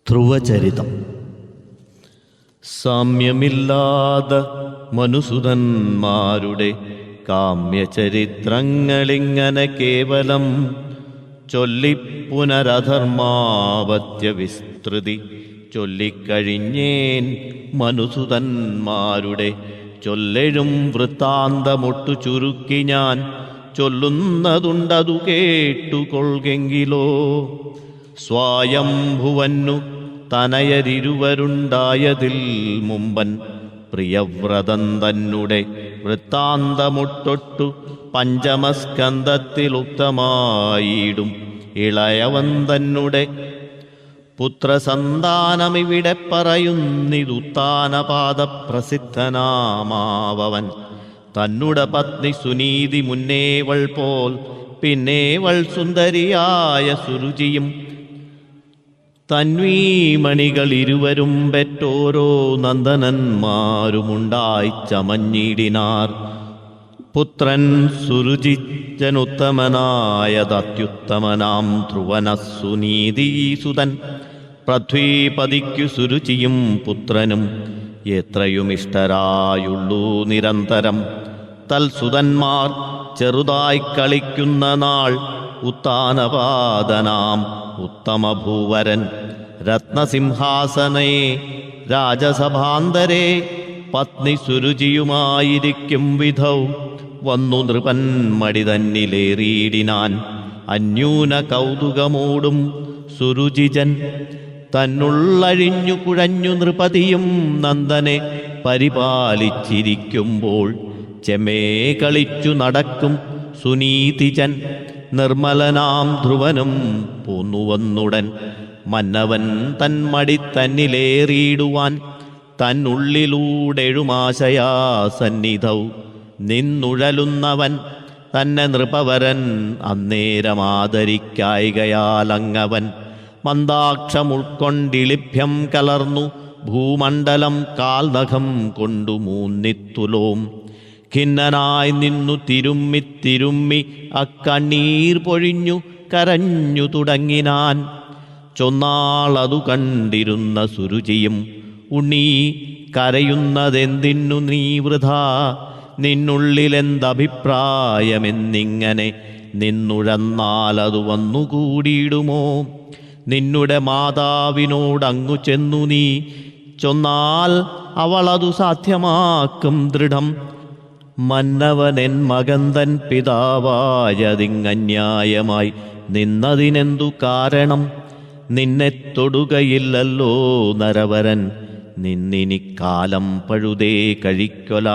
ധ്രുവചരിതം. സാമ്യമില്ലാത മനുസുതന്മാരുടെ കാമ്യചരിത്രങ്ങളിങ്ങനെ കേവലം ചൊല്ലിപ്പുനരധർമാവത്യ വിസ്തൃതി ചൊല്ലിക്കഴിഞ്ഞേൻ. മനുസുതന്മാരുടെ ചൊല്ലെഴും വൃത്താന്തമൊട്ടു ചുരുക്കി ഞാൻ ചൊല്ലുന്നതുണ്ടതു കേട്ടുകൊള്ളുകെങ്കിലോ. സ്വയംഭുവന്നു തനയരിരുവരുണ്ടായതിൽ മുമ്പൻ പ്രിയവ്രതൻ തന്നെ വൃത്താന്തമുട്ടൊട്ടു പഞ്ചമസ്കന്ധത്തിലുക്തമായിടും. ഇളയവൻ തന്നെ പുത്രസന്താനമിവിടെ പറയുന്നിതുത്താനപാദ പ്രസിദ്ധനാമാവൻ. തന്നുടെ പത്നി സുനീതി മുന്നേവൾ പോൽ പിന്നേവൾ സുന്ദരിയായ സുരുചിയും തന്വീമണികൾ ഇരുവരും പെറ്റോരോ നന്ദനന്മാരുമുണ്ടായി ചമഞ്ഞിടിനാർ. പുത്രൻ സുരുചിച്ചനുത്തമനായതത്യുത്തമനാം ധ്രുവനസുനീതീസുതൻ. പൃഥ്വീപതിക്കു സുരുചിയും പുത്രനും എത്രയുമിഷ്ടരായുള്ളൂ നിരന്തരം. തൽസുതന്മാർ ചെറുതായി കളിക്കുന്ന നാൾ ഉത്താനപാദനാം ഉത്തമഭൂവരൻ രത്നസിംഹാസനേ രാജസഭാന്തരേ പത്നി സുരുചിയുമായിരിക്കും വിധൗ വന്നു നൃപൻ മടി തന്നിലേറിയിടിനാൻ. അന്യൂന കൗതുകമോടും സുരുചിജൻ തന്നുള്ളഴിഞ്ഞു കുഴഞ്ഞു നൃപതിയും നന്ദനെ പരിപാലിച്ചിരിക്കുമ്പോൾ ചെമേ കളിച്ചു നടക്കും സുനീതിജൻ. നിർമ്മലനാം ധ്രുവനും പോന്നുവന്നുടൻ മന്നവൻ തന്മടി തന്നിലേറിയിടുവാൻ. തന്നുള്ളിലൂടെഴുമാശയാ സന്നിധൗ നിന്നുഴലുന്നവൻ തന്നെ നൃപവരൻ അന്നേരമാദരിക്കായികയാലങ്ങവൻ. മന്ദാക്ഷമുൾക്കൊണ്ടിളിഭ്യം കലർന്നു ഭൂമണ്ഡലം കാൽനഖം കൊണ്ടു മൂന്നിത്തുലോം. ഖിന്നനായി നിന്നു തിരുമ്മി അക്കണ്ണീർ പൊഴിഞ്ഞു കരഞ്ഞു തുടങ്ങിനാൻ. ചൊന്നാളതു കണ്ടിരുന്ന സുരുചിയും ഉണ്ണീ കരയുന്നതെന്തിന്നു നീ വൃഥാ. നിന്നുള്ളിലെന്തഭിപ്രായമെന്നിങ്ങനെ നിന്നുഴന്നാലതു വന്നുകൂടിയിടുമോ. നിന്നുടെ മാതാവിനോടങ്ങു ചെന്നു നീ ചൊന്നാൽ അവളതു സാധ്യമാക്കും ദൃഢം. മന്നവനെൻ മകന്തൻ പിതാവായതിങ്ങന്യായമായി നിന്നതിനെന്തു കാരണം. നിന്നെ തൊടുകയില്ലല്ലോ നരവരൻ നിന്നിനിക്കാലം പഴുതേ കഴിക്കൊല.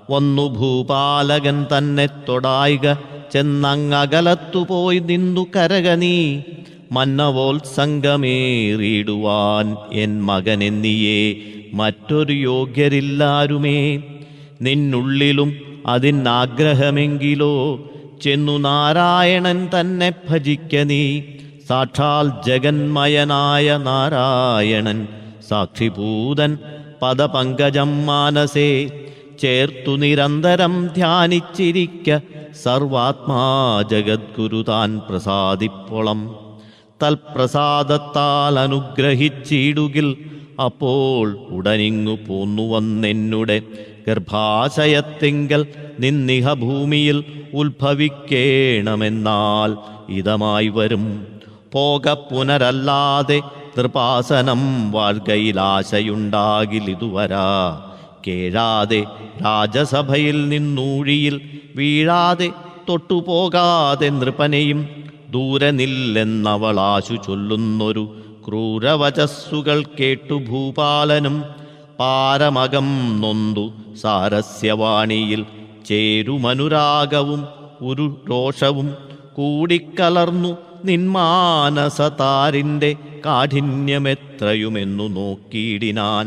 ഒന്നു ഭൂപാലകൻ തന്നെ തൊടായിക ചെന്നങ്ങകലത്തുപോയി നിന്നു കരക നീ. മന്നവോത്സംഗമേറിയിടുവാൻ എൻ മകനെന്നിയേ മറ്റൊരു യോഗ്യരില്ലാരുമേ. നിന്നുള്ളിലും അതിനാഗ്രഹമെങ്കിലോ ചെന്നു നാരായണൻ തന്നെ ഭജിക്ക നീ. സാക്ഷാൽ ജഗന്മയനായ നാരായണൻ സാക്ഷിഭൂതൻ പദപങ്കജം മാനസേ ചേർത്തു നിരന്തരം ധ്യാനിച്ചിരിക്ക. സർവാത്മാ ജഗദ്ഗുരു താൻ പ്രസാദിപ്പൊളം. തൽപ്രസാദത്താൽ അനുഗ്രഹിച്ചിടുകിൽ അപ്പോൾ ഉടനിങ്ങു പോന്നുവന്നെന്നുടെ ഗർഭാശയത്തിങ്കൽ നിന്നിഹ ഭൂമിയിൽ ഉത്ഭവിക്കേണമെന്നാൽ ഇതമായി വരും. പോക പുനരല്ലാതെ തൃപാസനം വാഴ്കയിലാശയുണ്ടാകിലിതുവരാ. കേഴാതെ രാജസഭയിൽ നിന്നൂഴിയിൽ വീഴാതെ തൊട്ടുപോകാതെ നൃപനെയും ദൂരെ നില്ലെന്നവളാശു ചൊല്ലുന്നൊരു ക്രൂരവചസ്സുകൾ കേട്ടു ഭൂപാലനും പാരമകം നൊന്തു സാരസ്യവാണിയിൽ ചേരുമനുരാഗവും ഒരു രോഷവും കൂടിക്കലർന്നു. നിന്മാനസതാരിൻ്റെ കാഠിന്യമെത്രയുമെന്നു നോക്കിയിടിനാൻ.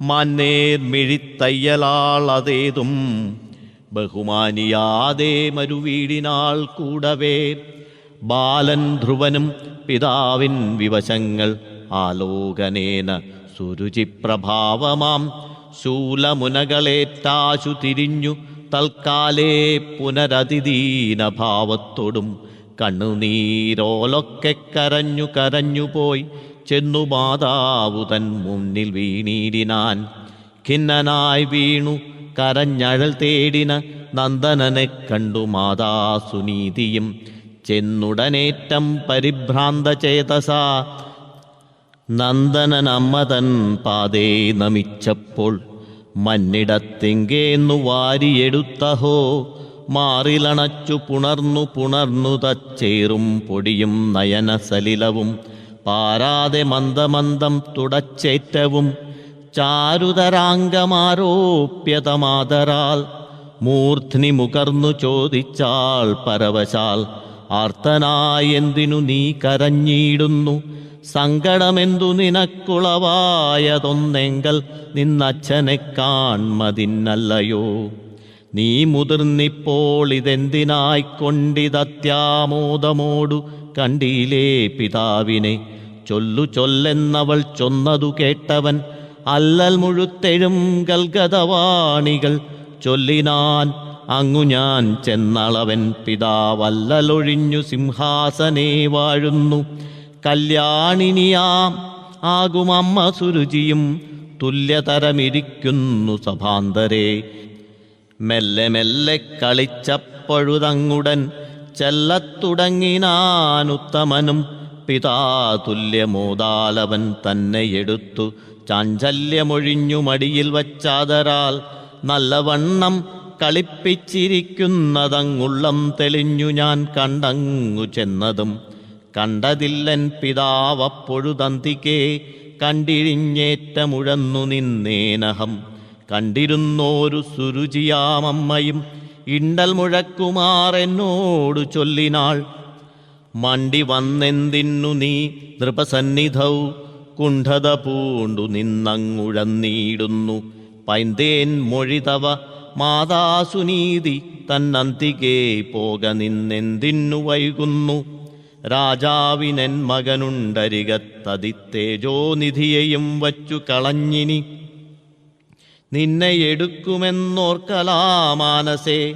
മാന്നേർമിഴിത്തയ്യലാളതേതും ബഹുമാനിയാതെ മരുവീടിനാൾ കൂടവേ. ബാലൻ ധ്രുവനും പിതാവിൻ വിവശങ്ങൾ ആലോകനേന സുരുചിപ്രഭാവമാം ശൂലമുനകളേറ്റാശു തിരിഞ്ഞു തൽക്കാലേ പുനരതിദീനഭാവത്തോടും കണ്ണുനീരോലൊക്കെ കരഞ്ഞു പോയി ചെന്നു മാതാവു തൻ മുന്നിൽ വീണീടിനാൻ. ഖിന്നനായി വീണു കരഞ്ഞഴൽ തേടിന നന്ദനനെ കണ്ടു മാതാ സുനീതിയും. ചെന്നുടനേറ്റം പരിഭ്രാന്ത ചേതസാ നന്ദനനമ്മതൻ പാതേ നമിച്ചപ്പോൾ. മന്നിടത്തെങ്കേന്നു വാരിയെടുത്തഹോ മാറിലണച്ചു പുണർന്നു തച്ചേറും പൊടിയും നയന സലിലവും. പാരാതെ മന്ദമന്ദം തുടച്ചേറ്റവും ചാരുതരാംഗമാരോപ്യതമാതരാൽ. മൂർധ്നി മുകർന്നു ചോദിച്ചാൾ പരവശാൽ, ആർത്തനായെന്തിനു നീ കരഞ്ഞിടുന്നു? സങ്കടമെന്തു നിനക്കുളവായതൊന്നെങ്കൽ നിന്നച്ഛനെ കാൺമതിന്നല്ലയോ? നീ മുതിർന്നിപ്പോൾ ഇതെന്തിനായിക്കൊണ്ടിതത്യാമോദമോടു കണ്ടിയിലേ പിതാവിനെ? ചൊല്ലെന്നവൾ ചൊന്നതു കേട്ടവൻ അല്ലൽ മുഴുത്തെഴും ഗൽഗതവാണികൾ ചൊല്ലിനാൻ. അങ്ങു ഞാൻ ചെന്നളവൻ പിതാവല്ലലൊഴിഞ്ഞു സിംഹാസനേ വാഴുന്നു. കല്യാണിനിയാം ആകുമമ്മ സുരുചിയും തുല്യതരമിരിക്കുന്നു സഭാന്തരേ. മെല്ലെ മെല്ലെ കളിച്ചപ്പൊഴുതങ്ങുടൻ ചെല്ലത്തുടങ്ങിനാനുത്തമനും. പിതാ തുല്യമോദാലവൻ തന്നെ എടുത്തു ചാഞ്ചല്യമൊഴിഞ്ഞു മടിയിൽ വച്ചാദരാൽ. നല്ലവണ്ണം കളിപ്പിച്ചിരിക്കുന്നതങ്ങുള്ളം തെളിഞ്ഞു ഞാൻ കണ്ടങ്ങു ചെന്നതും. കണ്ടതില്ലൻ പിതാവപ്പൊഴുതന്തികേ കണ്ടിഴിഞ്ഞേറ്റമുഴന്നു നിന്നേനഹം. കണ്ടിരുന്നോരു സുരുചിയാമമ്മയും ഇണ്ടൽ മുഴക്കുമാറെന്നോടു ചൊല്ലിനാൾ. മണ്ടി വന്നെന്തിന്നു നീ നൃപസന്നിധൗ കുണ്ഠത പൂണ്ടു നിന്നങ്ങുഴന്നീടുന്നു. പൈന്തേൻ മൊഴിതവ മാതാസുനീതി തന്നന്തികേ പോക നിന്നെന്തിന്നു വൈകുന്നു? രാജാവിനൻ മകനുണ്ടരികത്തതിത്തേജോനിധിയെയും വച്ചു കളഞ്ഞിനി. നിന്നെ എടുക്കുമെന്നോർക്കലാമാനസേ,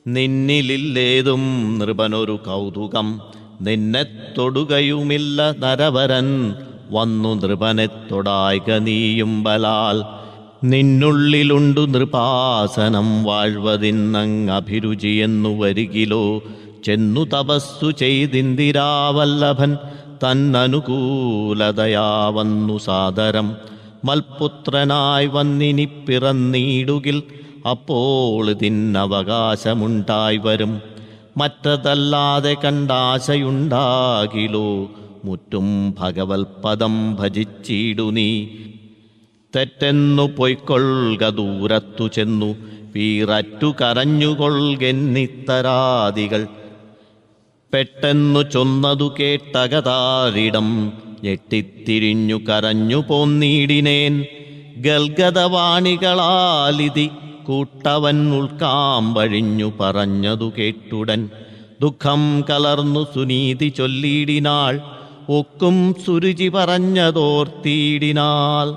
നിന്നിലില്ലേതും നൃപനൊരു കൗതുകം. നിന്നെ തൊടുകയുമില്ല നരവരൻ വന്നു നൃപനെ തൊടായ്ക നീയും ബലാൽ. നിന്നുള്ളിലുണ്ടു നൃപാസനം വാഴ്വതിന്നങ്ങഭിരുചിയെന്നു വരികിലോ. ചെന്നു തപസ്സു ചെയ്തിന്ദിരാവല്ലഭൻ തന്നനുകൂലതയാവന്നു സാദരം. മൽപുത്രനായി വന്നിനി പിറന്നീടുകിൽ അപ്പോൾ ഇതിനവകാശമുണ്ടായി വരും. മറ്റതല്ലാതെ കണ്ടാശയുണ്ടാകിലോ മുറ്റും ഭഗവത്പദം ഭജിച്ചിടു നീ. തെറ്റെന്നു പൊയ്ക്കൊള്ളുക ദൂരത്തു ചെന്നു വീററ്റു കരഞ്ഞുകൊള്ളുകെന്നിത്തരാദികൾ. പെട്ടെന്നു ചൊന്നതു കേട്ടകതാരിടം ഞെട്ടിത്തിരിഞ്ഞു കരഞ്ഞു പോന്നീടിനേൻ. ഗൽഗതവാണികളാലിതി കൂട്ടവൻ ഉൾക്കാമ്പഴിഞ്ഞു പറഞ്ഞതു കേട്ടുടൻ. ദുഃഖം കലർന്നു സുനീതി ചൊല്ലിയിടിനാൾ. ഒക്കും സുരുചി പറഞ്ഞതോർത്തിയിടിനാൾ.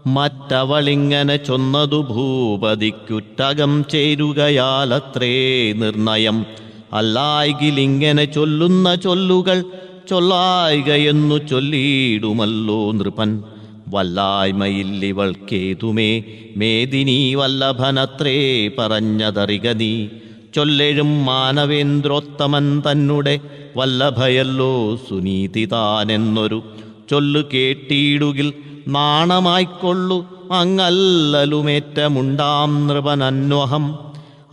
മറ്റവളിങ്ങനെ ചൊന്നതു ഭൂപതിക്കുറ്റകം ചേരുകയാലത്രേ നിർണയം. അല്ലായികിലിങ്ങനെ ചൊല്ലുന്ന ചൊല്ലുകൾ ചൊല്ലായികയെന്നു ചൊല്ലിയിടുമല്ലോ നൃപൻ. വല്ലായ്മയില്ലിവൾക്കേതുമേ മേദിനി വല്ലഭനത്രേ പറഞ്ഞതറിക നീ. ചൊല്ലെഴും മാനവേന്ദ്രോത്തമൻ തന്നെ വല്ലഭയല്ലോ സുനീതി താനെന്നൊരു ചൊല്ലു കേട്ടിടുകിൽ നാണമായിക്കൊള്ളു അങ്ങല്ലലുമേറ്റമുണ്ടാം നൃപനന്വഹം.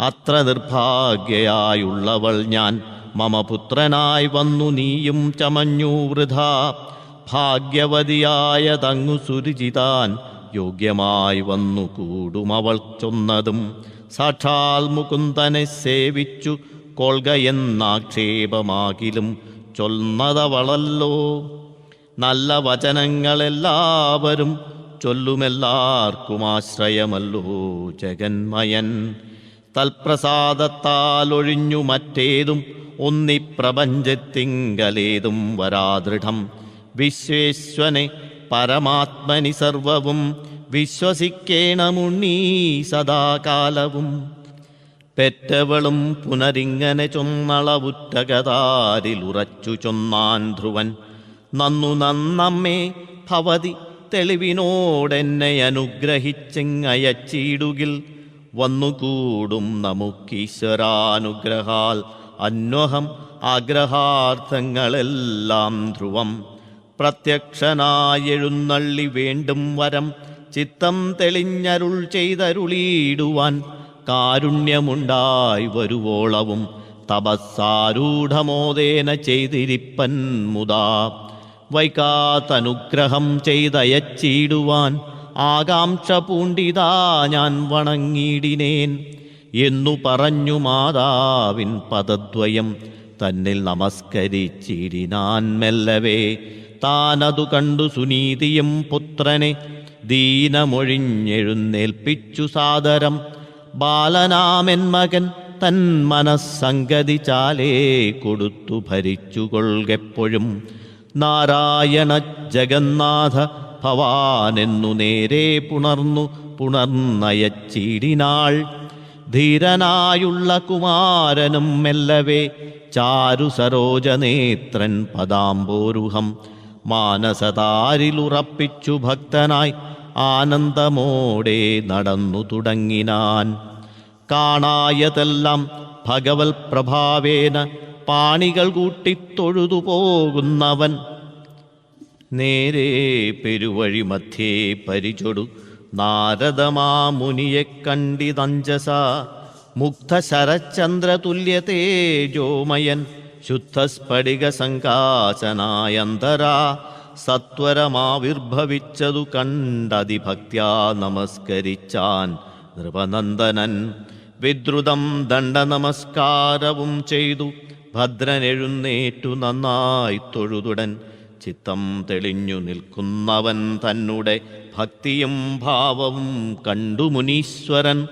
അത്ര നിർഭാഗ്യയായുള്ളവൾ ഞാൻ മമ പുത്രനായി വന്നു നീയും ചമഞ്ഞു വൃഥാ. ഭാഗ്യവതിയായ തങ്ങു സുരുചിതാൻ യോഗ്യമായി വന്നു കൂടുമവൾ ചൊന്നതും. സാക്ഷാൽ മുകുന്ദനെ സേവിച്ചു കൊൾകയെന്നാക്ഷേപമാകിലും ചൊന്നതവളല്ലോ. നല്ല വചനങ്ങളെല്ലാവരും ചൊല്ലുമെല്ലാവർക്കുമാശ്രയമല്ലോ ജഗന്മയൻ. തൽപ്രസാദത്താലൊഴിഞ്ഞു മറ്റേതും ഒന്നിപ്രപഞ്ചത്തിങ്കലേതും വരാദൃഢം. വിശ്വേശ്വനെ പരമാത്മനി സർവവും വിശ്വസിക്കേണമുണ്ണീ സദാകാലവും. പെറ്റവളും പുനരിങ്ങനെ ചൊന്നളവുറ്റകതാരിലുറച്ചു ചൊന്നാൻ ധ്രുവൻ. നന്നമ്മേ ഭവതി തെളിവിനോടെന്നെ അനുഗ്രഹിച്ചെങ്ങയച്ചിടുകിൽ വന്നുകൂടും നമുക്കീശ്വരാനുഗ്രഹാൽ അന്വഹം ആഗ്രഹാർത്ഥങ്ങളെല്ലാം ധ്രുവം. പ്രത്യക്ഷനായെഴുന്നള്ളി വേണ്ടും വരം ചിത്തം തെളിഞ്ഞരുൾ ചെയ്തരുളിയിടുവാൻ കാരുണ്യമുണ്ടായി വരുവോളവും തപസ്സാരൂഢമോദേന ചെയ്തിരിപ്പൻ മുതാ. വൈകാത്തനുഗ്രഹം ചെയ്തയച്ചിടുവാൻ ആകാംക്ഷ പൂണ്ടിതാ ഞാൻ വണങ്ങിയിടിനേൻ എന്നു പറഞ്ഞു മാതാവിൻ പദദ്വയം തന്നിൽ നമസ്കരിച്ചിടിനാൻ മെല്ലവേ. താനതു കണ്ടു സുനീതിയും പുത്രനെ ദീനമൊഴിഞ്ഞെഴുന്നേൽപ്പിച്ചു സാദരം. ബാലനാമെൻ മകൻ തൻ മനസ്സംഗതി ചാലേ കൊടുത്തു ഭരിച്ചുകൊള്ളുകെപ്പോഴും. നാരായണ ജഗന്നാഥ ഭവാനെന്നു നേരെ പുണർന്നയച്ചിടിനാൾ. ധീരനായുള്ള കുമാരനും മെല്ലവേ ചാരു സരോജനേത്രൻ പദാംബോരുഹം മാനസതാരിലുറപ്പിച്ചു ഭക്തനായി ആനന്ദമോടെ നടന്നു തുടങ്ങിനാൻ. കാണായതെല്ലാം ഭഗവൽ പ്രഭാവേന പാണികൾ കൂട്ടിത്തൊഴുതു പോകുന്നവൻ നേരെ പെരുവഴി മധ്യേ പരിചൊടു നാരദമാമുനിയെ കണ്ടിതഞ്ജസ. മുഗ്ധശരചന്ദ്രതുല്യ തേജോമയൻ ശുദ്ധസ്ഫടിക സംകാശനായന്തരാ സത്വരമാവിർഭവിച്ചതു കണ്ടതിഭക്ത്യാ നമസ്കരിച്ചാൻ നൃപനന്ദനൻ. വിദ്രുതം ദണ്ഡനമസ്കാരവും ചെയ്തു ഭദ്രനെഴുന്നേറ്റു നന്നായി തൊഴുതുടൻ. ചിത്തം തെളിഞ്ഞു നിൽക്കുന്നവൻ തന്നെ ഭക്തിയും ഭാവവും കണ്ടു മുനീശ്വരൻ.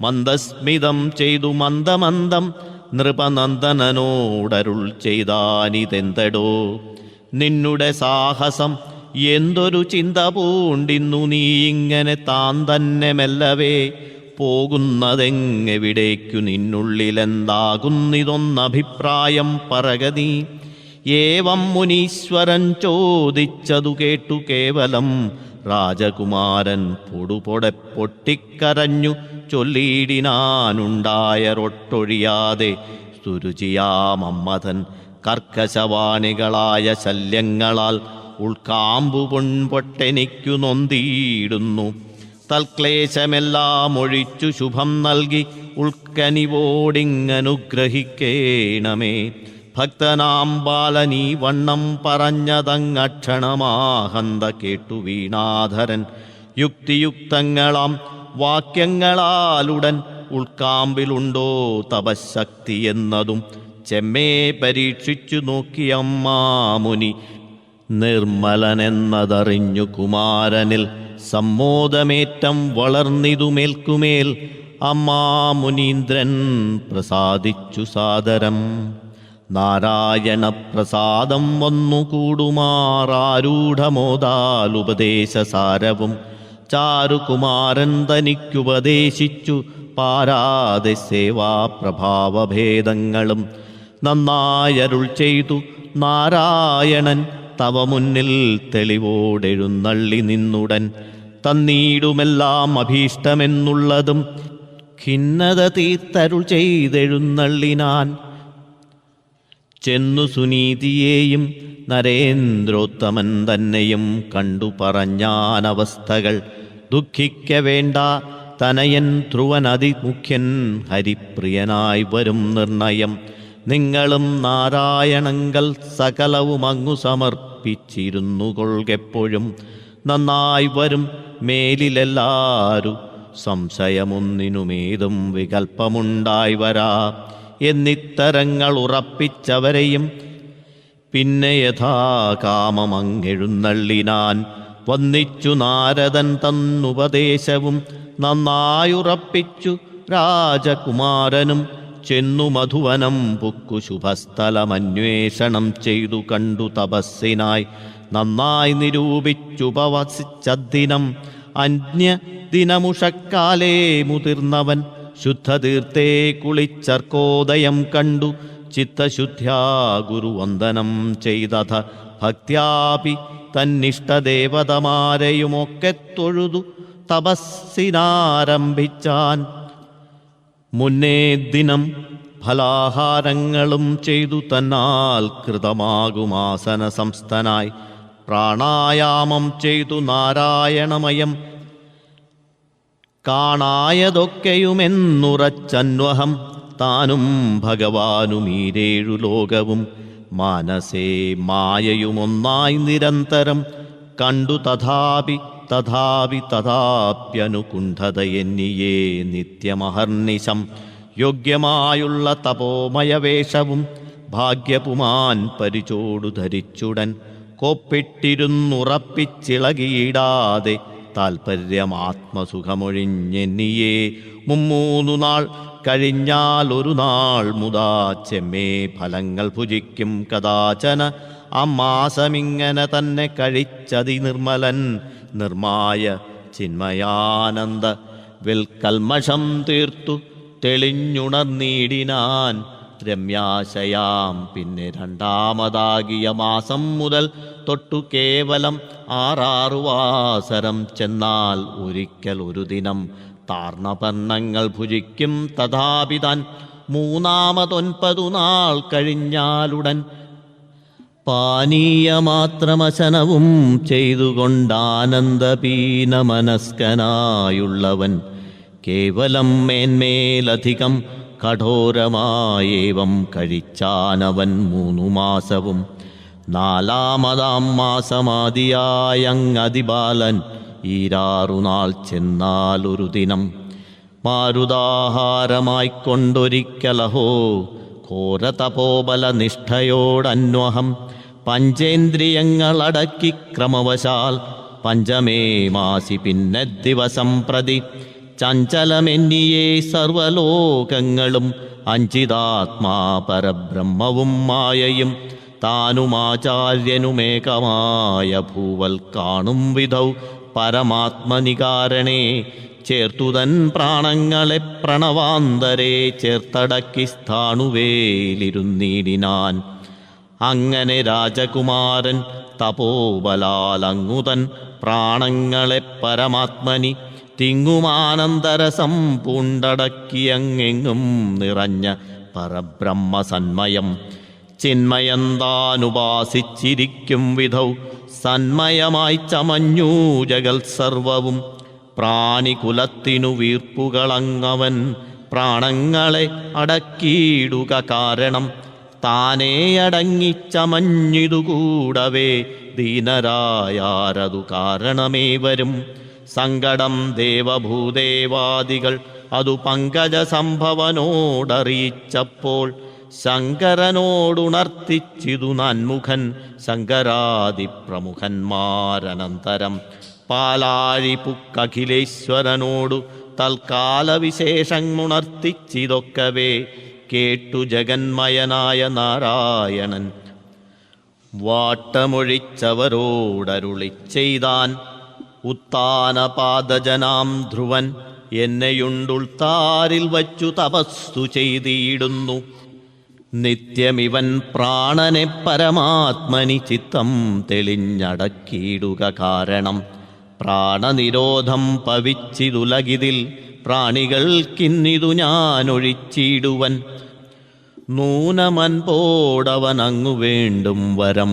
മന്ദസ്മിതം ചെയ്തു മന്ദമന്ദം നൃപനന്ദനോടരുൾ ചെയ്താനിതെന്തടോ. നിന്നുടെ സാഹസം എന്തൊരു ചിന്ത പൂണ്ടിന്നു നീ ഇങ്ങനെ താൻ തന്നെ മെല്ലവേ പോകുന്നതെങ്ങെവിടേക്കു നിന്നുള്ളിലെന്താകുന്നിതൊന്നഭിപ്രായം പറകനീ. ഏവം മുനീശ്വരൻ ചോദിച്ചതു കേട്ടു കേവലം രാജകുമാരൻ പൊടുപൊടെ പൊട്ടിക്കരഞ്ഞു ചൊല്ലിയിടിനാനുണ്ടായരൊട്ടൊഴിയാതെ സുരുചിയാമമ്മതൻ കർക്കശവാണികളായ ശല്യങ്ങളാൽ ഉൾക്കാമ്പു പൊൺപൊട്ടെനിക്കു നൊന്തിയിടുന്നു. തൽക്ലേശമെല്ലാം ഒഴിച്ചു ശുഭം നൽകി ഉൾക്കനിവോടിങ്ങനുഗ്രഹിക്കേണമേ. ഭക്തനാം ബാലനീ വണ്ണം പറഞ്ഞതങ്ങക്ഷണമാഹന്ത കേട്ടു വീണാധരൻ. യുക്തിയുക്തങ്ങളാം വാക്യങ്ങളാലുടൻ ഉൾക്കാമ്പിലുണ്ടോ തപശക്തി എന്നതും ചെമ്മേ പരീക്ഷിച്ചു നോക്കിയമ്മാമുനി. നിർമ്മലനെന്നതറിഞ്ഞു കുമാരനിൽ സമ്മോദമേറ്റം വളർന്നിതുമേൽക്കുമേൽ അമ്മാമുനീന്ദ്രൻ പ്രസാദിച്ചു സാദരം. നാരായണ പ്രസാദം വന്നുകൂടുമാറാരൂഢമോദാലുപദേശസാരവും ചാരുകുമാരൻ തനിക്കുപദേശിച്ചു പാരാതെ സേവാപ്രഭാവഭേദങ്ങളും. നന്നായരുൾ ചെയ്തു നാരായണൻ തവ മുന്നിൽ തെളിവോടെഴുന്നള്ളി നിന്നുടൻ. തന്നീടുമെല്ലാം അഭീഷ്ടമെന്നുള്ളതും ഖിന്നത തീർത്തരുൾ ചെയ്തെഴുന്നള്ളിനാൻ. ചെന്നു സുനീതിയെയും നരേന്ദ്രോത്തമൻ തന്നെയും കണ്ടു പറഞ്ഞാനവസ്ഥകൾ. ദുഃഖിക്ക വേണ്ട തനയൻ ധ്രുവൻ അതിമുഖ്യൻ ഹരിപ്രിയനായി വരും നിർണയം. നിങ്ങളും നാരായണങ്കൽ സകലവും അങ്ങു സമർപ്പിച്ചിരുന്നു കൊൾകെപ്പോഴും നന്നായി വരും മേലിലെല്ലാരും. സംശയമൊന്നിനുമേതും വികൽപ്പമുണ്ടായി വരാ എന്നിത്തരങ്ങൾ ഉറപ്പിച്ചവരെയും പിന്നെ യഥാകാമമങ്ങെഴുന്നള്ളിനാൻ. വന്നിച്ചു നാരദൻ തന്നുപദേശവും നന്നായുറപ്പിച്ചു രാജകുമാരനും. ചെന്നു മധുവനം പുക്കു ശുഭസ്ഥലമന്വേഷണം ചെയ്തു കണ്ടു തപസ്സിനായി നന്നായി നിരൂപിച്ചുപവസിച്ചദ്ദിനം. അന്യദിനമുഷക്കാലേ മുതിർന്നവൻ ശുദ്ധതീർത്ഥേ കുളിച്ചർക്കോദയം കണ്ടു ചിത്തശുദ്ധ്യാ ഗുരുവന്ദനം ചെയ്തഥ ഭക്ത്യാപി തന്നിഷ്ടദേവതമാരെയുമൊക്കെ തൊഴുതു തപസ്സിനാരംഭിച്ചാൻ. മുന്നേ ദിനം ഫലാഹാരങ്ങളും ചെയ്തു തന്നാൽ കൃതമാകുമാസന സംസ്ഥനായി പ്രാണായാമം ചെയ്തു നാരായണമയം കാണായതൊക്കെയുമെന്നുറച്ചന്വഹം താനും ഭഗവാനും ഈരേഴു ലോകവും മാനസേ മായയുമൊന്നായി നിരന്തരം കണ്ടു തഥാപ്യനുകുണ്ഠതയെന്നിയേ നിത്യമഹർനിശം യോഗ്യമായുള്ള തപോമയവേഷവും ഭാഗ്യപുമാൻ പരിചോടു ധരിച്ചുടൻ കോപ്പിട്ടിരുന്നുറപ്പിച്ചിളകിയിടാതെ താൽപര്യമാത്മസുഖമൊഴിഞ്ഞെന്നിയേ 3 നാൾ കഴിഞ്ഞാലൊരു നാൾ മുതാ ചെമ്മേ ഫലങ്ങൾ ഭുജിക്കും കഥാചന അമാസമിങ്ങനെ തന്നെ കഴിച്ചതി നിർമ്മലൻ നിർമായ ചിന്മയാനന്ദ വിൽക്കൽമഷം തീർത്തു തെളിഞ്ഞുണർന്നീടിനാൻ രമ്യാശയാം. പിന്നെ 2ാമതാകിയ മാസം മുതൽ തൊട്ടു കേവലം 6 വാസരം ചെന്നാൽ ഒരിക്കൽ ഒരു ദിനം താർണപർണങ്ങൾ ഭുജിക്കും തഥാപി താൻ 3ാമതൊൻപതു നാൾ കഴിഞ്ഞാലുടൻ പാനീയമാത്രമശനവും ചെയ്തുകൊണ്ടാനന്ദപീനമനസ്കനായുള്ളവൻ കേവലം മേന്മേലധികം കഠോരമായേവം കഴിച്ചാനവൻ 3 മാസവും 4ാമതാം മാസമാദിയായങ്ങതിബാലൻ 6 നാൾ ചെന്നാലൊരു ദിനം മാരുതാഹാരമായിക്കൊണ്ടൊരിക്കലഹോ ഘോരതപോബല നിഷ്ഠയോടന്വഹം പഞ്ചേന്ദ്രിയങ്ങളടക്കി ക്രമവശാൽ 5മേ മാസി പിന്നെ ദിവസം പ്രതി ചഞ്ചലമെന്നിയേ സർവലോകങ്ങളും അഞ്ചിതാത്മാ പരബ്രഹ്മവും മായയും താനുമാചാര്യനുമേകമായ ഭൂവൽ കാണും വിധൗ പരമാത്മനികാരണേ ചേർത്തുതൻ പ്രാണങ്ങളെ പ്രണവാന്തരെ ചേർത്തടക്കി സ്ഥാണുവേലിരുന്നീടിനാൻ. അങ്ങനെ രാജകുമാരൻ തപോബലാലങ്ങുതൻ പ്രാണങ്ങളെ പരമാത്മനി തിങ്ങുമാനന്ദരസം പൂണ്ടടക്കിയങ്ങെങ്ങും നിറഞ്ഞ പരബ്രഹ്മസന്മയം ചിന്മയന്താനുപാസിച്ചിരിക്കും വിധൗ സന്മയമായി ചമഞ്ഞു ജഗൽ സർവവും. പ്രാണികുലത്തിനു വീർപ്പുകളങ്ങവൻ പ്രാണങ്ങളെ അടക്കിയിടുക കാരണം താനേ അടങ്ങിച്ചമഞ്ഞിതുകൂടവേ ദീനരായാരതു കാരണമേ വരും. സങ്കടം ദേവഭൂദേവാദികൾ അതു പങ്കജ സംഭവനോടറിയിച്ചപ്പോൾ ശങ്കരനോടുണർത്തിച്ചിതു നാൻമുഖൻ ശങ്കരാദിപ്രമുഖന്മാരനന്തരം പാലാഴിപ്പുക്കഖിലേശ്വരനോടു തൽക്കാലവിശേഷമുണർത്തിച്ചിതൊക്കവേ കേട്ടു ജഗന്മയനായ നാരായണൻ വാട്ടമൊഴിച്ചവരോടരുളിച്ചെയ്താൻ. ഉത്താനപാദജനാം ധ്രുവൻ എന്നെയുണ്ടുൾത്താരിൽ വച്ചു തപസ്സു ചെയ്തിടുന്നു. നിത്യമിവൻ പ്രാണനെ പരമാത്മനി ചിത്തം തെളിഞ്ഞടക്കിയിടുക കാരണം പ്രാണനിരോധം പവിച്ചിതുലകിതിൽ പ്രാണികൾക്കിന്നിതു ഞാനൊഴിച്ചിടുവൻ. നൂനമൻപോടവനങ്ങു വേണ്ടും വരം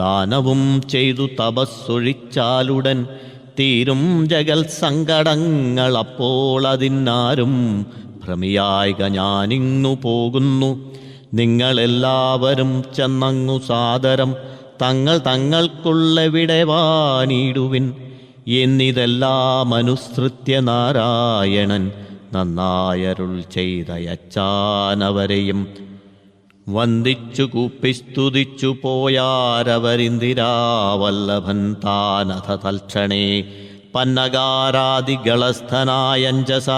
ദാനവും ചെയ്തു തപസ്സൊഴിച്ചാലുടൻ തീരും ജഗൽ സങ്കടങ്ങൾ. അപ്പോൾ അതിനാരും ഭ്രമിയായിക ഞാനിങ്ങു പോകുന്നു. നിങ്ങളെല്ലാവരും ചെന്നങ്ങു സാദരം തങ്ങൾക്കുള്ളെവിടെ വാണിടുവിൻ എന്നിതെല്ലാം അനുസൃത്യ നാരായണൻ നന്നായരുൾ ചെയ്തയച്ചാനവരെയും. വന്ദിച്ചു കൂപ്പിസ്തുതിച്ചു പോയാരവരിന്ദിരാവല്ലഭൻ താനഥ തൽക്ഷണേ പന്നകാരാദികളസ്ഥനായഞ്ജസ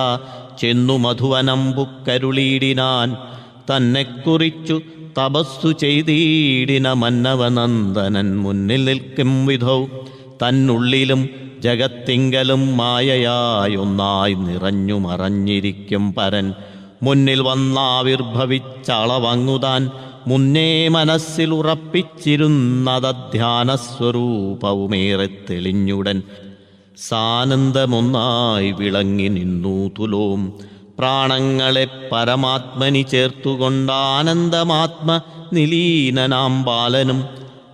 ചെന്നു മധുവനമ്പുക്കരുളീടിനാൻ. തന്നെക്കുറിച്ചു തപസ്സു ചെയ്തിടിന മന്നവനന്ദനൻ മുന്നിൽ നിൽക്കും വിധൗ തന്നുള്ളിലും ജഗത്തിങ്കലും മായയായൊന്നായി നിറഞ്ഞു മറഞ്ഞിരിക്കും പരൻ. മുന്നിൽ വന്നാവിർഭവിച്ചളവങ്ങുതാൻ മുന്നേ മനസ്സിൽ ഉറപ്പിച്ചിരുന്നതധ്യാനസ്വരൂപവുമേറെ തെളിഞ്ഞുടൻ സാനന്ദമൊന്നായി വിളങ്ങി നിന്നു തുലോം. പ്രാണങ്ങളെ പരമാത്മനി ചേർത്തുകൊണ്ടാനന്ദമാത്മ നിലീനനാം ബാലനും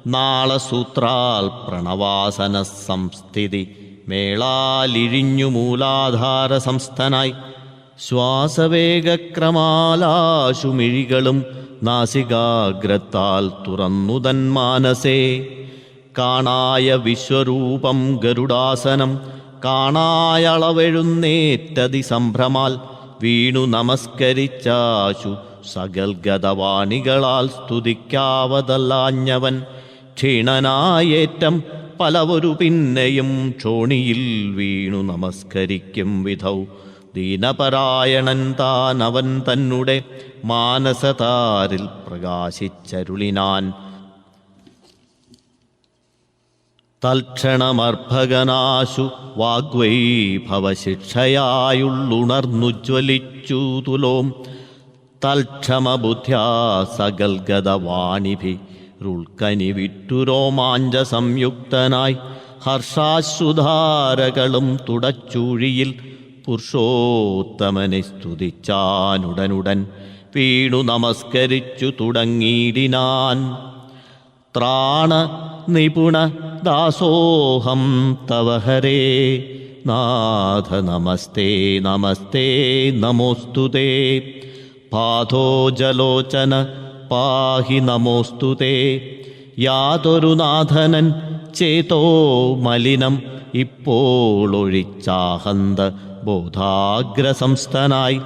നാളസൂത്രാൽ പ്രണവാസന സംസ്ഥിതി മേളാലിഴിഞ്ഞു മൂലാധാര സംസ്ഥനായി ശ്വാസവേഗക്രമാലാശുമിഴികളും നാസികാഗ്രത്താൽ തുറന്നുതൻ മാനസേ. കാണായ വിശ്വരൂപം ഗരുഡാസനം കാണായളവെഴുന്നേറ്റതി സംഭ്രമാൽ വീണു നമസ്കരിച്ചാശു സകൽഗതവാണികളാൽ സ്തുതിക്കാവതല്ലാഞ്ഞവൻ ക്ഷീണനായേറ്റം പലവരു പിന്നെയും ക്ഷോണിയിൽ വീണു നമസ്കരിക്കും വിധൗ ദീനപരായണൻ താൻ അവൻ തന്നെ മാനസതാരിൽ പ്രകാശിച്ചരുളിനാൻ. തൽക്ഷണമർഭകനാശു വാഗ്വൈഭവശിക്ഷയായുള്ളുണർന്നുജ്വലിച്ചു തുലോം. തൽക്ഷമബുദ്ധ്യാ സകൽഗതവാണിഭി രുൾക്കനി വിട്ടുരോമാഞ്ച സംയുക്തനായി ഹർഷാശ്രുധാരകളും തുടച്ചൂഴിയിൽ പുരുഷോത്തമനെ സ്തുതിച്ചാനുടനുടൻ വീണു നമസ്കരിച്ചു തുടങ്ങിയിടിനാൻ. ത്രാണ നിപുണ ദാസോഹം തവ ഹരേ നാഥ നമസ്തേ നമസ്തേ നമോസ്തുതേ. പാദോജലോചന പാഹി നമോസ്തുതേ. യാതൊരു നാഥനൻ ചേതോ മലിനം ഇപ്പോൾ ഒഴിച്ചാഹന്ത ബോധാഗ്രസംസ്ഥനായി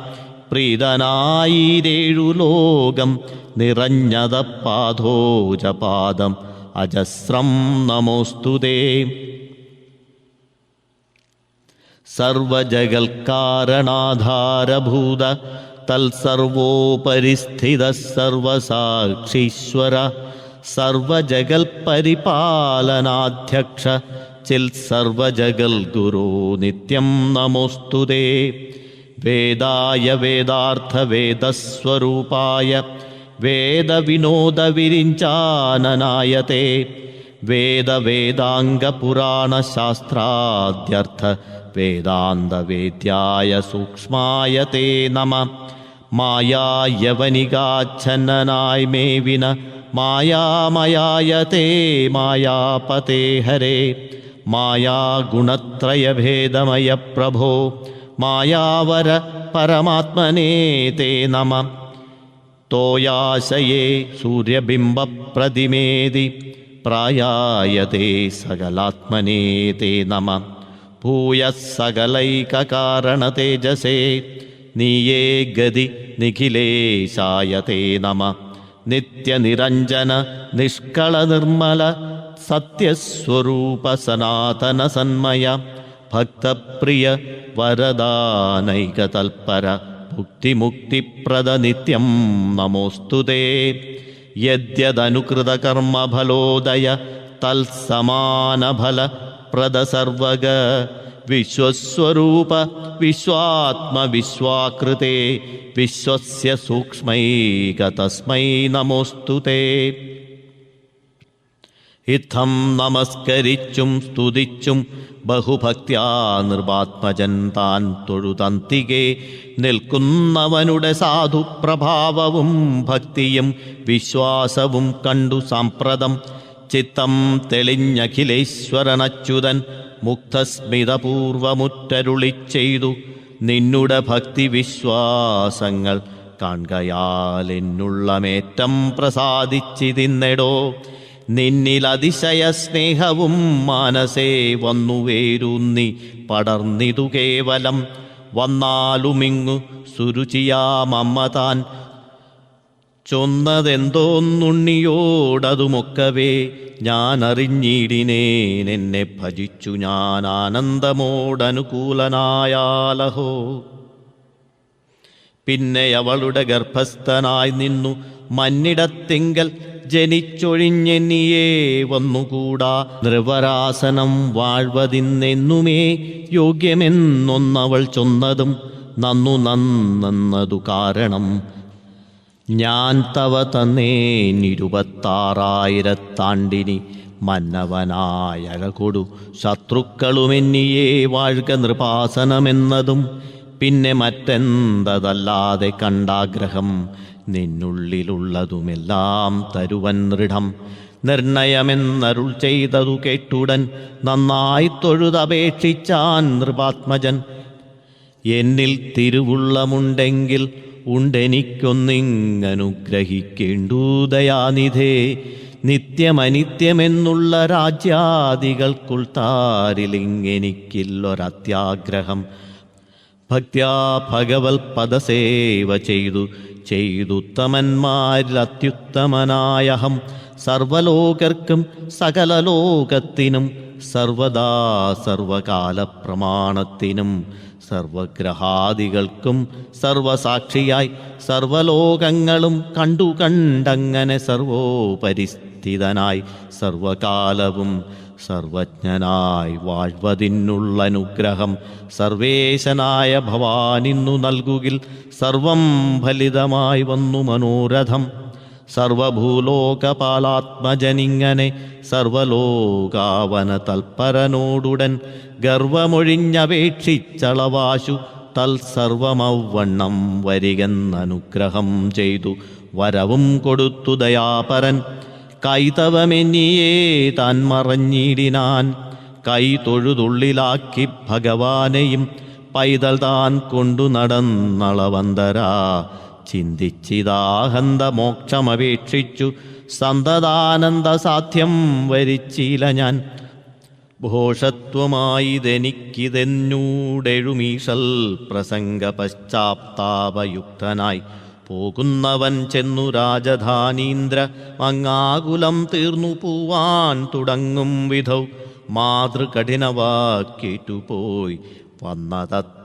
പ്രീതനായിരേഴു ലോകം നിറഞ്ഞത പാദോജപാദം അജസ്രം നമോസ്തുതേ. സർവജഗൽക്കാരണാധാരഭൂത തൽസർവോപരിസ്ഥിത സർവസാക്ഷീശ്വര സർവജഗൽ പരിപാലനാധ്യക്ഷ ചിൽ സർവജഗൽ ഗുരു നിത്യം നമോസ്തുതേ. വേദായ വേദാർത്ഥ വേദസ്വരൂപായ വേദവിനോദവിരിഞ്ചാനനായതേ വേദവേദാംഗപുരാണശാസ്ത്രാദ്യർത്ഥ വേദാന്തവേദ്യായ സൂക്ഷ്മായ തേ നമ. മായായവനികാച്ഛന്നനായി മേവിന മായാമയായ തേ മായാപതേ ഹരേ. മായാഗുണത്രയഭേദമയ പ്രഭോ മായാവര പരമാത്മനേ തേ നമ. തോയാശയേ സൂര്യബിംബപ്രതിമേതി പ്രായായതേ സകലാത്മനേ തേ നമ. ഭൂയഃ സകലൈകകാരണതേജസേ നീയേ ഗതി നിഖിലേശായ തേ നമ. നിത്യനിരഞ്ജന നിഷ്കള നിർമ്മല സത്യസ്വരൂപ സനാതന സന്മയ ഭക്തപ്രിയ വരദാനൈകതൽപര മുക്തിമുക്തിപ്രദ നിത്യം നമോസ്തുതേ. യദ്യദനുകൃതകർമ്മഫലോദയ തൽസമാനഫല പ്രദ സർവഗ വിശ്വസ്വരൂപ വിശ്വാത്മവിശ്വാകൃതേ വിശ്വസ്യ സൂക്ഷ്മൈക തസ്മൈ നമോസ്തുതേ. ഇത്തം നമസ്കരിച്ചും സ്തുതിച്ചും ബഹുഭക്ത്യാ നൃപാത്മജൻ താൻ തൊഴുതന്തികെ നിൽക്കുന്നവനുടെ സാധുപ്രഭാവവും ഭക്തിയും വിശ്വാസവും കണ്ടു സാമ്പ്രതം ചിത്തം തെളിഞ്ഞഖിലേശ്വരനച്യുതൻ മുക്തസ്മിതപൂർവമുറ്റരുളി ചെയ്തു. നിന്നുടെ ഭക്തി വിശ്വാസങ്ങൾ കാൺകയാൽ എന്നുള്ളമേറ്റം പ്രസാദിച്ചിതിന്നെടോ. നിന്നിൽ അതിശയ സ്നേഹവും മാനസേ വന്നുവേരുന്നി പടർന്നിതു കേവലം. വന്നാലുമിങ്ങു സുരുചിയാമമ്മ താൻ ചൊന്നതെന്തോന്നുണ്ണിയോടതുമൊക്കവേ ഞാൻ അറിഞ്ഞിടിനേൻ. എന്നെ ഭജിച്ചു ഞാൻ ആനന്ദമോടനുകൂലനായാലഹോ. പിന്നെ അവളുടെ ഗർഭസ്ഥനായി നിന്നു മന്നിടത്തിങ്കൽ ജനിച്ചൊഴിഞ്ഞെന്നിയേ വന്നുകൂടാ. നൃവരാസനം വാഴ്വതിന്നെന്നുമേ യോഗ്യമെന്നൊന്നവൾ ചൊന്നതും നന്നു നന്നതു കാരണം ഞാൻ തവ തന്നേനിരുപത്താറായിരത്താണ്ടിനി മന്നവനായഴകൊടു ശത്രുക്കളുമെന്നിയേ വാഴ്ക നൃപാസനമെന്നതും പിന്നെ മറ്റെന്തതല്ലാതെ കണ്ടാഗ്രഹം നിന്നുള്ളിലുള്ളതുമെല്ലാം തരുവൻ ദൃഢം. നിർണയമെന്നരുൾ ചെയ്തതു കേട്ടുടൻ നന്നായി തൊഴുതപേക്ഷിച്ചാൻ നൃപാത്മജൻ. എന്നിൽ തിരുവുള്ളമുണ്ടെങ്കിൽ ഉണ്ടെനിക്കൊന്നിങ്ങനുഗ്രഹിക്കേണ്ടു ദയാനിധേ. നിത്യമനിത്യമെന്നുള്ള രാജ്യാദികൾക്കുൾത്താരിലിങ്ങെനിക്കില്ലൊരത്യാഗ്രഹം. ഭക്ത്യാ ഭഗവത് പദസേവ ചെയ്തുത്തമന്മാരിൽ അത്യുത്തമനായഹം. സർവലോകർക്കും സകല ലോകത്തിനും സർവദാ സർവകാല പ്രമാണത്തിനും സർവഗ്രഹാദികൾക്കും സർവസാക്ഷിയായി സർവലോകങ്ങളും കണ്ടങ്ങനെ സർവോപരിസ്ഥിതനായി സർവകാലവും സർവജ്ഞനായി വാഴ്വതിനുള്ള അനുഗ്രഹം സർവേശനായ ഭവാനിന്നു നൽകുകിൽ സർവം ഫലിതമായി വന്നു മനോരഥം. സർവഭൂലോകപാലാത്മജനിങ്ങനെ സർവലോകാവന തൽപരനോടുടൻ ഗർവമൊഴിഞ്ഞപേക്ഷിച്ചളവാശു തൽസർവമവണ്ണം വരികെന്നനുഗ്രഹം ചെയ്തു വരവും കൊടുത്തു ദയാപരൻ. കൈതവമെന്നിയേ താൻ മറഞ്ഞിടിനാൻ കൈ തൊഴുതുള്ളിലാക്കി ഭഗവാനെയും പൈതൽ താൻ കൊണ്ടു നടന്നളവന്തരാ ചിന്തിച്ചിതാഹന്ത മോക്ഷമപേക്ഷിച്ചു സന്തതാനന്ദ സാധ്യം വരിച്ചില ഞാൻ. ഭോഷത്വമായിതെനിക്കിതെന്നൂടെഴുമീഷൽ പ്രസംഗ പശ്ചാത്താപയുക്തനായി പോകുന്നവൻ ചെന്നു രാജധാനീന്ദ്ര മങ്ങാകുലം തീർന്നു പൂവാൻ തുടങ്ങും വിധൗ മാതൃകഠിനവാക്കേറ്റുപോയി വന്നതത്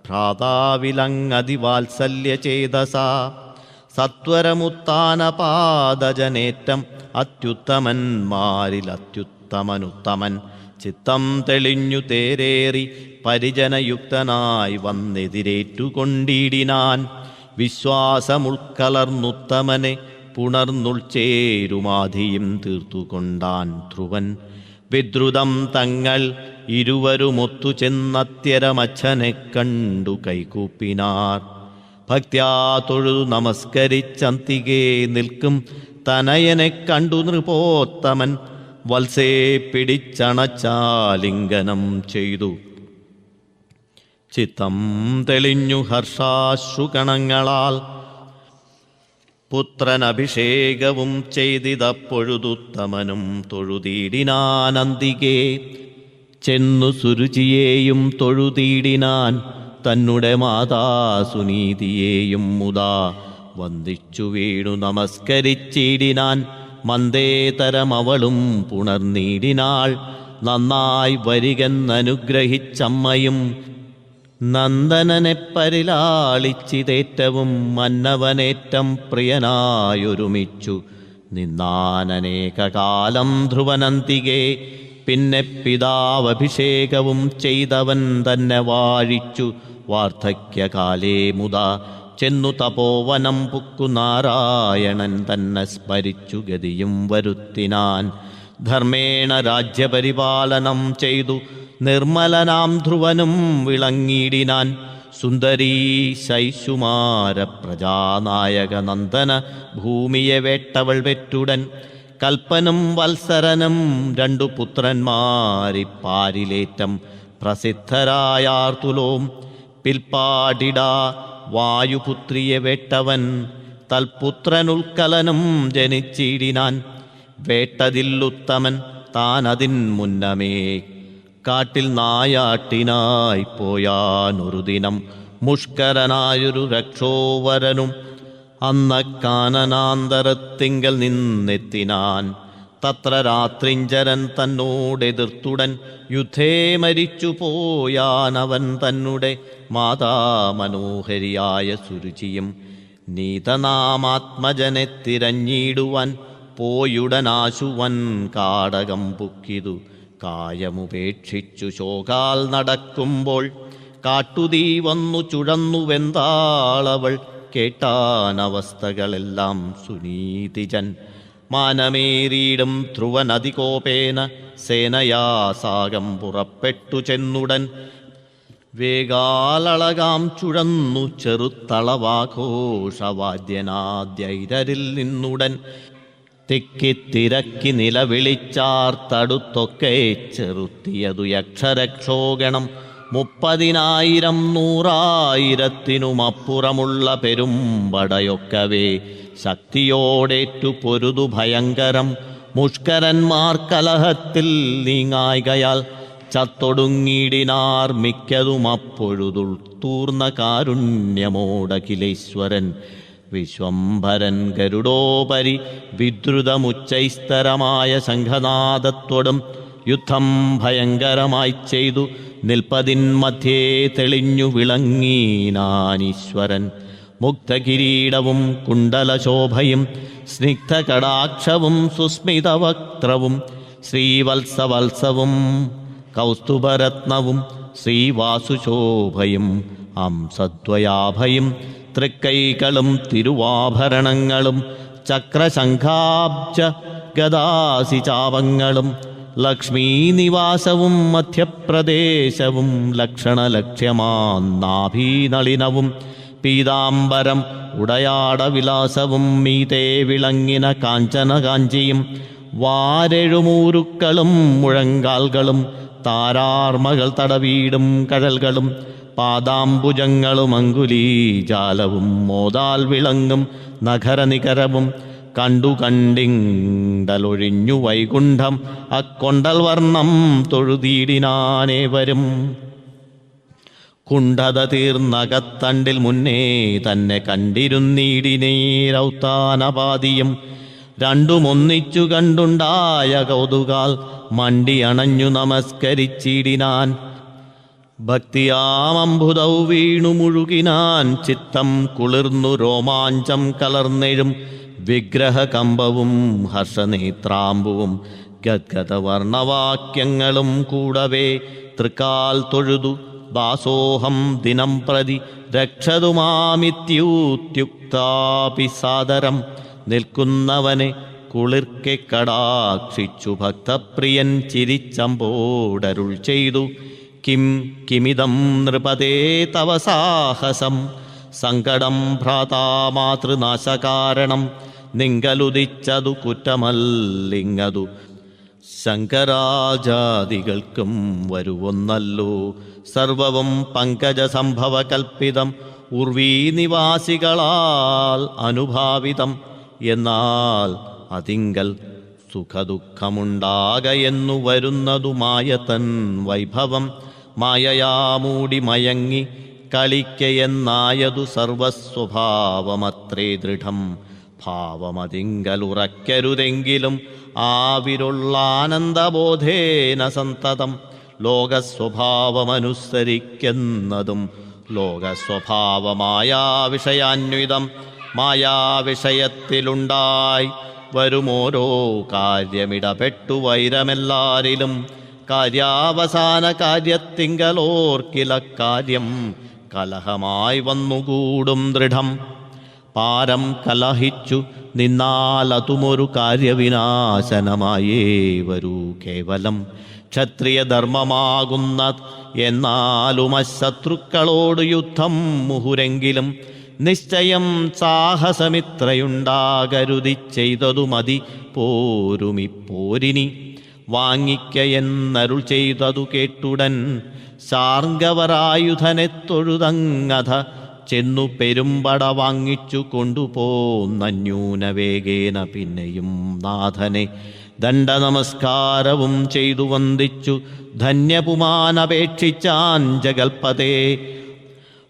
ഭ്രാതാവിലങ്ങതിവാത്സല്യചേതസാ. സത്വരമുത്താനപാദജനേറ്റം അത്യുത്തമന്മാരിലത്യുത്തമനുത്തമൻ ചിത്തം തെളിഞ്ഞു തേരേറി പരിജനയുക്തനായി വന്നെതിരേറ്റുകൊണ്ടിടിനാൻ. വിശ്വാസമുൾക്കലർന്നുത്തമനെ പുണർന്നുൾച്ചേരുമാധിയും തീർത്തുകൊണ്ടാൻ ധ്രുവൻ. വിദ്രുതം തങ്ങൾ ഇരുവരുമൊത്തു ചെന്നത്യരമച്ഛനെ കണ്ടു കൈകൂപ്പിനാർ. ഭക്ത്യാ തൊഴുതു നമസ്കരിച്ചന്തികേ നിൽക്കും തനയനെ കണ്ടു നൃപോത്തമൻ വത്സേ പിടിച്ചണച്ചാലിംഗനം ചെയ്തു. ചിത്തം തെളിഞ്ഞു ഹർഷാശ്രുകണങ്ങളാൽ പുത്രനഭിഷേകവും ചെയ്തിതപ്പൊഴുതുത്തമനും തൊഴുതീടിനാനന്തികേ. ചെന്നു സുരുചിയേയും തൊഴുതീടിനാൻ തന്നുടെ മാതാ സുനീതിയേയും മുതാ വന്ദിച്ചു വീണു നമസ്കരിച്ചിടിനാൻ. മന്ദേതരമവളും പുണർനീടിനാൾ നന്നായി വരികെന്നനുഗ്രഹിച്ചമ്മയും. നന്ദനനെ പരിലാളിച്ചിതേറ്റവും മന്നവനേറ്റം പ്രിയനായൊരുമിച്ചു നിന്നാനേകകാലം ധ്രുവനന്തികേ. പിന്നെ പിതാവഭിഷേകവും ചെയ്തവൻ തന്നെ വാഴിച്ചു വാർദ്ധക്യകാലേ മുതാ ചെന്നു തപോവനം പുക്കു നാരായണൻ തന്നെ സ്മരിച്ചു ഗതിയും വരുത്തിനാൻ. ധർമ്മേണ രാജ്യപരിപാലനം ചെയ്തു നിർമ്മലനാം ധ്രുവനും വിളങ്ങിടിനാൻ. സുന്ദരീ ശൈശുമാര പ്രജാനായക നന്ദന ഭൂമിയെ വേട്ടവൾ വെറ്റുടൻ. കൽപ്പനും വത്സരനും രണ്ടു പുത്രന്മാരിപ്പാരിലേറ്റം പ്രസിദ്ധരായാർത്തുലോം. പിൽപ്പാടിടാ വായുപുത്രിയെ വേട്ടവൻ തൽപുത്രനുൽക്കലനും ജനിച്ചിടിനാൻ. വേട്ടതില്ലുത്തമൻ താനതിൻ മുന്നമേ കാട്ടിൽ നായാട്ടിനായി പോയാനൊരു ദിനം. മുഷ്കരനായൊരു രക്ഷോവരനും അന്നക്കാനനാന്തരത്തിങ്കൽ നിന്നെത്തിനാൻ. തത്ര രാത്രിഞ്ചരൻ തന്നോടെതിർത്തുടൻ യുദ്ധേ മരിച്ചു പോയാനവൻ തന്നെ മാതാമനോഹരിയായ സുരുചിയും. നീതനാമാത്മജനെ തിരഞ്ഞിടുവാൻ പോയുടനാശുവൻ കാടകം പുക്കിതു. കായമുപേക്ഷിച്ചു ശോകാൽ നടക്കുമ്പോൾ കാട്ടുതീ വന്നു ചുഴന്നു വെന്താളവൾ കേട്ടാനവസ്ഥകളെല്ലാം സുനീതിജൻ. മാനമേറിയിടും ധ്രുവനതികോപേന സേനയാസാകം പുറപ്പെട്ടു ചെന്നുടൻ വേഗാലളകാം ചുഴന്നു ചെറുത്തളവാഘോഷവാദ്യനാദ്യൈരരിൽ നിന്നുടൻ തിക്കിത്തിരക്കി നിലവിളിച്ചാർത്തടുത്തൊക്കെ ചെറുത്തിയതു യക്ഷരക്ഷോഗണം. 30,000 100,000-നുമപ്പുറമുള്ള പെരുമ്പടയൊക്കവേ ശക്തിയോടേറ്റു പൊരുതു ഭയങ്കരം. മുഷ്കരന്മാർ കലഹത്തിൽ നീങ്ങായികയാൽ ചത്തൊടുങ്ങിടിനാർ മിക്കതും. അപ്പൊഴുതുൾത്തൂർന്ന കാരുണ്യമോടഖിലേശ്വരൻ വിശ്വംഭരൻ ഗരുഡോപരി വിദ്രുതമുച്ചൈസ്തരമായ ശംഖനാദത്തോടും യുദ്ധം ഭയങ്കരമായി ചെയ്തു നിൽപ്പതിൻ മധ്യേ തെളിഞ്ഞു വിളങ്ങീനാനീശ്വരൻ. മുക്തകിരീടവും കുണ്ടലശോഭയും സ്നിഗ്ധകടാക്ഷവും സുസ്മിതവക്ത്രവും ശ്രീവത്സവത്സവും കൗസ്തുഭരത്നവും ശ്രീവാസുശോഭയും അംസദ്വയാഭയും തൃക്കൈകളും തിരുവാഭരണങ്ങളും ചക്രശംഖാബ്ജ ഗദാസിചാപങ്ങളും ലക്ഷ്മീനിവാസവും മധ്യപ്രദേശവും ലക്ഷണലക്ഷ്യമാനാഭീനളിനവും പീതാംബരം ഉടയാടവിലാസവും മീതേ വിളങ്ങിന കാഞ്ചനകാഞ്ചിയും വാരെഴുമൂരുക്കളും മുഴങ്കാൽകളും താരാർമകൾ തടവീടും കഴൽകളും പാദാംബുജങ്ങളും അങ്കുലീജാലവും മോദാൽ വിളങ്ങും നഗരനികരവും കണ്ടു കണ്ടിണ്ടലൊഴിഞ്ഞു വൈകുണ്ഠം അക്കൊണ്ടൽ വർണ്ണം തൊഴുതീടിനാനേവരും. കുണ്ഠത തീർന്നകത്തണ്ടിൽ മുന്നേ തന്നെ കണ്ടിരുന്നീടിനീരൗത്താനപാതിയും രണ്ടുമൊന്നിച്ചു കണ്ടുണ്ടായ കൗതുകാൽ മണ്ടി അണഞ്ഞു നമസ്കരിച്ചിടിനാൻ. ഭക്തിയാമംബുധൗ വീണു മുഴുകിനാൻ ചിത്തം കുളിർന്നു രോമാഞ്ചം കലർന്നെഴും വിഗ്രഹകമ്പവും ഹർഷനേത്രാംബുവും ഗദ്ഗദവർണവാക്യങ്ങളും കൂടവേ തൃക്കാൽ തൊഴുതു ദാസോഹം ദിനം പ്രതി രക്ഷതുമാമിത്യൂത്യുക്താപി സാദരം. നിൽക്കുന്നവനെ കുളിർക്കെ കടാക്ഷിച്ചു ഭക്തപ്രിയൻ ചിരിച്ചമ്പോടരുൾ ചെയ്തു. കിം കിമിതം നൃപതേ തവ സാഹസം സങ്കടം ഭ്രാതാ മാതൃനാശകാരണം. നിങ്കലുദിച്ചതു കുറ്റമല്ലിങ്ങതു ശങ്കരാജാദികൾക്കും വരുവൊന്നല്ലോ. സർവവും പങ്കജസംഭവകൽപ്പിതം ഉർവീനിവാസികളാൽ അനുഭാവിതം. എന്നാൽ അതിങ്കൽ സുഖദുഃഖമുണ്ടാകയെന്നു വരുന്നതുമായ തൻ വൈഭവം. മായയാമൂടി മയങ്ങി കളിക്കയെന്നായതു സർവസ്വഭാവമത്രേ ദൃഢം. ഭാവമതിങ്കലുറയ്ക്കരുതെങ്കിലും ആവിരുള്ളാനന്ദബോധേന സന്തതം. ലോകസ്വഭാവമനുസരിക്കുന്നതും ലോകസ്വഭാവമായാ വിഷയാന്വിതം. മായാവിഷയത്തിലുണ്ടായി വരുമോരോ കാര്യമിടപെട്ടു വൈരമെല്ലാരിലും. കാര്യാവസാന കാര്യത്തിങ്കലോർക്കില കാര്യം കലഹമായി വന്നുകൂടും ദൃഢം. പാരം കലഹിച്ചു നിന്നാലതുമൊരു കാര്യവിനാശനമായേ വരൂ കേവലം. ക്ഷത്രിയധർമ്മമാകുന്ന എന്നാലും അശത്രുക്കളോട് യുദ്ധം മുഹുരെങ്കിലും നിശ്ചയം സാഹസമിത്രയുണ്ടാകരുതി ചെയ്തതു മതി പോരുമിപ്പോരിനി. വാങ്ങിക്കയെന്നരുൾ ചെയ്തതു കേട്ടുടൻ ശാർങ്കവരായുധനെ തൊഴുതങ്ങഥ ചെന്നു പെരുമ്പട വാങ്ങിച്ചു കൊണ്ടുപോന്നന്യൂനവേഗേന പിന്നെയും നാഥനെ ദണ്ഡനമസ്കാരവും ചെയ്തു വന്ദിച്ചു ധന്യപുമാനപേക്ഷിച്ചാൻ ജഗൽപതേ.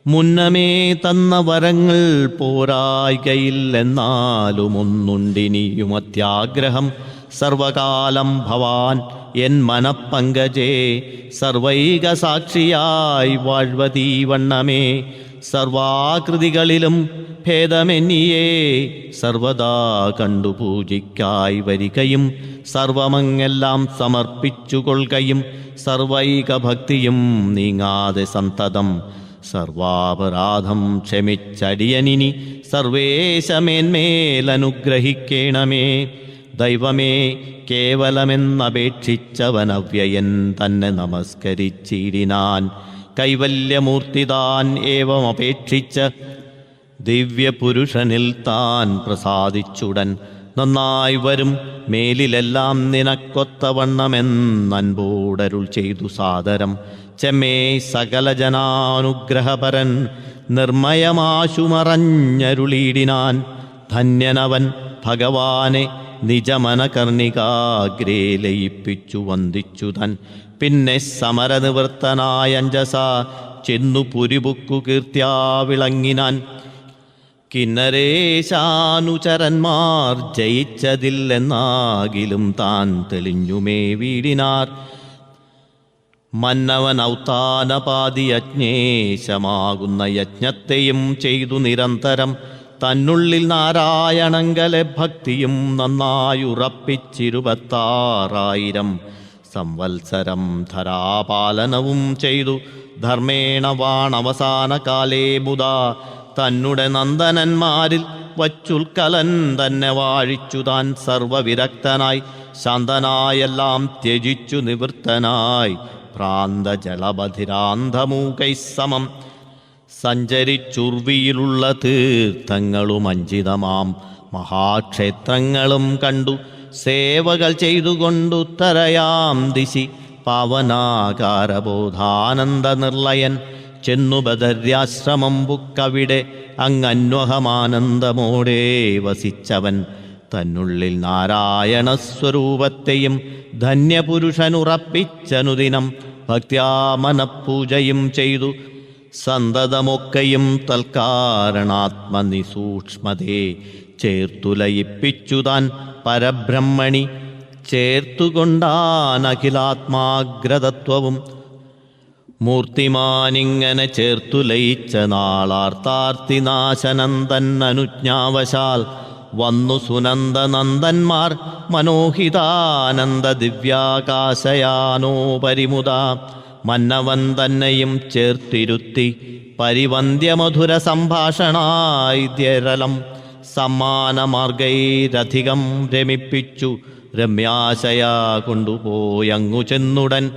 മുന്നമേ തന്ന വരങ്ങൾ പോരായ്കയില്ലെന്നാലും ഒന്നുണ്ടിനിയും അത്യാഗ്രഹം. സർവകാലം ഭവാൻ എൻ മനപ്പങ്കജേ സർവൈക സാക്ഷിയായി വാഴ്വതീ വണ്ണമേ. സർവാകൃതികളിലും ഭേദമെന്നിയേ സർവദാ കണ്ടു പൂജിക്കായി വരികയും സർവമങ്ങെല്ലാം സമർപ്പിച്ചു കൊള്ളുകയും സർവൈക ഭക്തിയും നീങ്ങാതെ സന്തതം സർവാപരാധം ക്ഷമിച്ചടിയനിനി സർവേശമേന്മേലനുഗ്രഹിക്കേണമേ. ദൈവമേ, കേവലമെന്നപേക്ഷിച്ചവനവ്യയൻ തന്നെ നമസ്കരിച്ചിടിനാൻ. കൈവല്യമൂർത്തിതാൻ ഏവമപേക്ഷിച്ച് ദിവ്യപുരുഷനിൽ താൻ പ്രസാദിച്ചുടൻ. നന്നായി വരും മേലിലെല്ലാം നിനക്കൊത്തവണ്ണമെന്നൻപോടരുൾ ചെയ്തു സാദരം. ചെമ്മേ സകല ജനാനുഗ്രഹപരൻ നിർമ്മയമാശുമറഞ്ഞരുളിയിടിനാൻ. ധന്യനവൻ ഭഗവാനെ നിജമനകർണികാഗ്രേ ലയിപ്പിച്ചു വന്ദിച്ചു തൻ. പിന്നെ സമരനിവൃത്തനായ അഞ്ജസ ചെന്നു പുരിപുക്കു കീർത്തിയാ വിളങ്ങിനാൻ. കിന്നരേശാനുചരന്മാർ ജയിച്ചതില്ലെന്നാകിലും താൻ തെളിഞ്ഞുമേ വീടിനാർ. മന്നവൻ ഔത്താനപാതി യജ്ഞേശമാകുന്ന യജ്ഞത്തെയും ചെയ്തു നിരന്തരം. തന്നുള്ളിൽ നാരായണങ്കലെ ഭക്തിയും നന്നായുറപ്പിച്ചിരുപത്താറായിരം സംവത്സരം ധരാപാലനവും ചെയ്തു. ധർമ്മേണ വാണവസാന കാലേ ബുധ തന്നെ നന്ദനന്മാരിൽ വച്ചുൽക്കലൻ തന്നെ വാഴിച്ചു താൻ. സർവവിരക്തനായി ശാന്തനായെല്ലാം ത്യജിച്ചു നിവൃത്തനായി ഭ്രാന്തജലബധിരാന്ധമൂകൈ സമം സഞ്ചരിച്ചുർവിയിലുള്ള തീർത്ഥങ്ങളും അഞ്ചിതമാം മഹാക്ഷേത്രങ്ങളും കണ്ടു. സേവകൾ ചെയ്തുകൊണ്ടുത്തരയാം ദിശി പാവനാകാരബോധാനന്ദ നിർലയൻ ചെന്നു ബദര്യാശ്രമം ബുക്കവിടെ അങ്ങന്വഹമാനന്ദമോടെ വസിച്ചവൻ. തന്നുള്ളിൽ നാരായണസ്വരൂപത്തെയും ധന്യപുരുഷനുറപ്പിച്ചനുദിനം ഭക്ത്യാ മനഃപൂജയും ചെയ്തു. സന്തതമൊക്കെയും തൽക്കാരണാത്മനിസൂക്ഷ്മതേ ചേർത്തുലയിപ്പിച്ചുതാൻ. പരബ്രഹ്മണി ചേർത്തുകൊണ്ടാനഖിലാത്മാഗ്രതത്വവും മൂർത്തിമാനിങ്ങനെ ചേർത്തു ലയിച്ച നാളാർത്താർത്തിനാശനന്ദൻ വന്നു സുനന്ദനന്ദന്മാർ മനോഹിതാനന്ദ ദിവ്യാകാശയാനോപരിമുദ. മന്നവൻ തന്നെയും ചേർത്തിരുത്തി പരിവന്ധ്യമധുര സംഭാഷണായിദ്യരലം സമ്മാനമാർഗൈരധികം രമിപ്പിച്ചു. രമ്യാശയാ കൊണ്ടുപോയങ്ങു ചെന്നുടൻ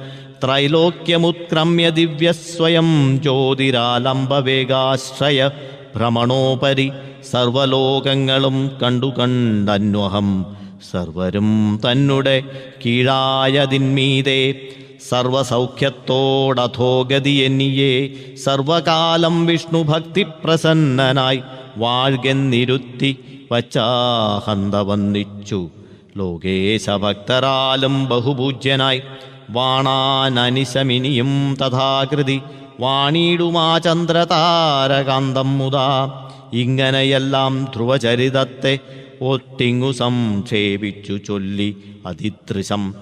ത്രൈലോക്യമുത്ക്രമ്യ ദിവ്യസ്വയം ജ്യോതിരാലംബവേഗാശ്രയ ഭ്രമണോപരി സർവലോകങ്ങളും കണ്ടന്വഹം സർവരും തന്നെ കീഴായതിന്മീതേ. സർവസൗഖ്യത്തോടധോഗതി എന്നിയേ സർവകാലം വിഷ്ണുഭക്തി പ്രസന്നനായി വാഴ്കെന്നിരുത്തി വച്ചാഹന്ത വന്ദിച്ചു. ലോകേശഭക്തരാലും ബഹുപൂജ്യനായി വാണാനനിശമിനിയും തഥാകൃതി വാണിടുമാ ചന്ദ്രതാരകാന്തം മുതാ. ഇങ്ങനെയെല്ലാം ധ്രുവചരിതത്തെ ഒട്ടിങ്ങു സംക്ഷേപിച്ചു ചൊല്ലി അതിദൃശം.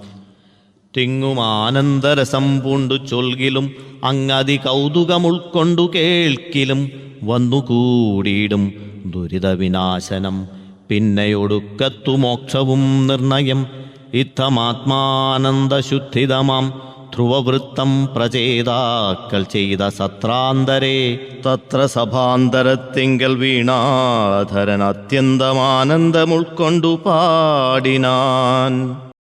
തിങ്ങുമാനന്ദരസം പൂണ്ടു ചൊൽകിലും അങ്ങതി കൗതുകമുൾക്കൊണ്ടു കേൾക്കിലും വന്നുകൂടിയിടും ദുരിതവിനാശനം. പിന്നെയൊടുക്കത്തു മോക്ഷവും നിർണയം. ഇത്തമാത്മാനന്ദശുദ്ധിതമാം ധ്രുവവൃത്തം പ്രചേതാക്കൾ ചെയ്ത സത്രാന്തരേ തത്ര സഭാന്തരത്തിങ്കൽ വീണാധരൻ അത്യന്തമാനന്ദമുൾക്കൊണ്ടു പാടിനാൻ.